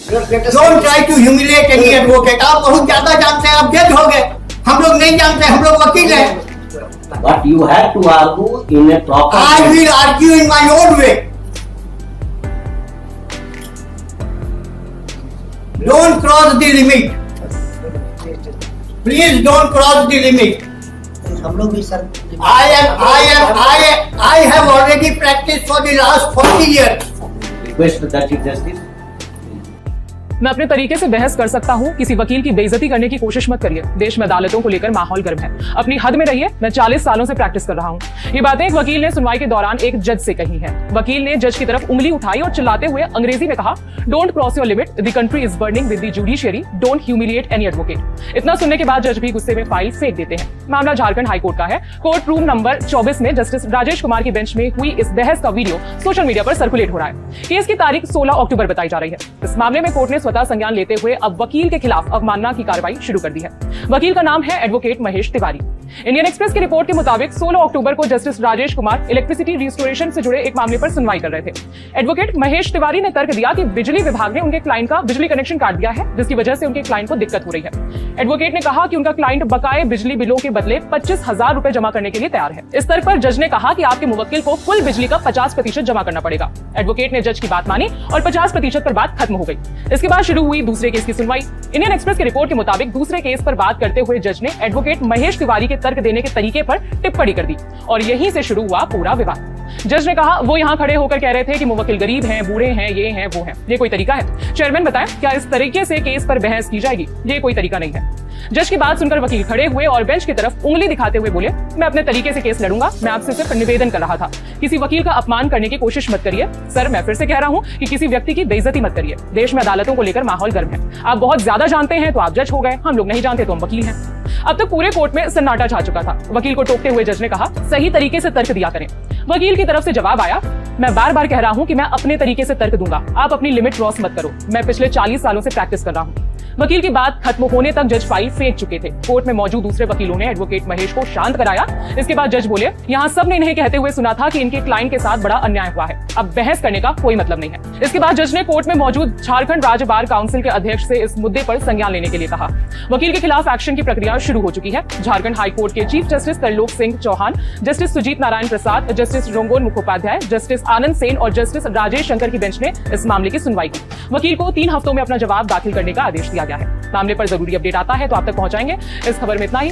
Don't try to humiliate any advocate. आप बहुत ज्यादा जानते हैं, आप जज हो गए, हम लोग नहीं जानते, हम लोग वकील हैं। But you have to argue in a proper I way. will argue in my own way. Don't cross the limit. Please don't cross the limit. हम लोग भी sir I have already practiced for the last 40 years. Request the Chief Justice. मैं अपने तरीके से बहस कर सकता हूँ, किसी वकील की बेइज्जती करने की कोशिश मत करिए। देश में अदालतों को लेकर माहौल गर्म है, अपनी हद में रहिए। मैं 40 सालों से प्रैक्टिस कर रहा हूँ। ये बातें एक वकील ने सुनवाई के दौरान एक जज से कही है। वकील ने जज की तरफ उंगली उठाई और चिल्लाते हुए अंग्रेजी में कहा, don't cross your limit, the country is burning with the judiciary, don't humiliate any advocate. इतना सुनने के बाद जज भी गुस्से में फाइल फेंक देते हैं। मामला झारखंड हाईकोर्ट का है। कोर्ट रूम नंबर 24 में जस्टिस राजेश कुमार की बेंच में हुई इस बहस का वीडियो सोशल मीडिया पर सर्कुलेट हो रहा है। केस की तारीख 16 अक्टूबर बताई जा रही है। इस मामले में कोर्ट ने स्वतः संज्ञान लेते हुए अब वकील के खिलाफ अवमानना की कार्रवाई शुरू कर दी है। वकील का नाम है advocate Mahesh Tiwari. Indian express की रिपोर्ट के मुताबिक 16 अक्टूबर को justice Rajesh Kumar electricity restoration से जुड़े एक मामले पर सुनवाई कर रहे थे। एडवोकेट महेश तिवारी ने तर्क दिया कि बिजली विभाग ने उनके क्लाइंट का बिजली कनेक्शन काट दिया है, जिसकी वजह से उनके क्लाइंट को दिक्कत हो रही है। एडवोकेट ने कहा कि उनका क्लाइंट बकाये बिजली बिलों के बदले 25,000 रुपए जमा करने के लिए तैयार है। इस तर्क पर जज ने कहा कि आपके मुवक्किल को कुल बिजली का 50% जमा करना पड़ेगा। एडवोकेट ने जज की बात मानी और 50% पर बात खत्म हो गई। इसके बाद शुरू हुई दूसरे केस की सुनवाई। इंडियन एक्सप्रेस की रिपोर्ट के मुताबिक दूसरे केस पर बात करते हुए जज ने एडवोकेट महेश तिवारी के तर्क देने के तरीके पर टिप्पणी कर दी और यहीं से शुरू हुआ पूरा विवाद। जज ने कहा, वो यहाँ खड़े होकर कह रहे थे कि मुवक्किल गरीब हैं, बूढ़े हैं, ये हैं, वो हैं। ये कोई तरीका है? चेयरमैन बताएं, क्या इस तरीके से केस पर बहस की जाएगी? ये कोई तरीका नहीं है। जज की बात सुनकर वकील खड़े हुए और बेंच की तरफ उंगली दिखाते हुए बोले, मैं अपने तरीके से केस लड़ूंगा। मैं आपसे सिर्फ निवेदन कर रहा था, किसी वकील का अपमान करने की कोशिश मत करिए। सर, मैं फिर से कह रहा हूँ कि किसी व्यक्ति की बेइज्जती मत करिए। देश में अदालतों को लेकर माहौल गर्म है। आप बहुत ज्यादा जानते हैं तो आप जज हो गए, हम लोग नहीं जानते तो हम वकील हैं। अब तक पूरे कोर्ट में सन्नाटा छा चुका था। वकील को टोकते हुए जज ने कहा, सही तरीके से तर्क दिया करें। वकील की तरफ से जवाब आया, मैं बार बार कह रहा हूं कि मैं अपने तरीके से तर्क दूंगा, आप अपनी लिमिट क्रॉस मत करो। मैं पिछले 40 सालों से प्रैक्टिस कर रहा हूं। वकील की बात खत्म होने तक जज फाइल फेंक चुके थे। कोर्ट में मौजूद दूसरे वकीलों ने एडवोकेट महेश को शांत कराया। इसके बाद जज बोले, यहाँ सब ने इन्हें कहते हुए सुना था कि इनके क्लाइंट के साथ बड़ा अन्याय हुआ है, अब बहस करने का कोई मतलब नहीं है। इसके बाद जज ने कोर्ट में मौजूद झारखंड राज्य बार काउंसिल के अध्यक्ष से इस मुद्दे पर संज्ञान लेने के लिए कहा। वकील के खिलाफ एक्शन की प्रक्रिया शुरू हो चुकी है। झारखंड हाईकोर्ट के chief justice Tarlok Singh Chauhan, justice Sujit Narayan Prasad, justice Rongon Mukhopadhyay, justice Anand Sen और जस्टिस राजेश शंकर की बेंच ने इस मामले की सुनवाई की। वकील को 3 हफ्तों में अपना जवाब दाखिल करने का आदेश दिया गया है। मामले पर जरूरी अपडेट आता है तो आप तक पहुंचाएंगे। इस खबर में इतना ही।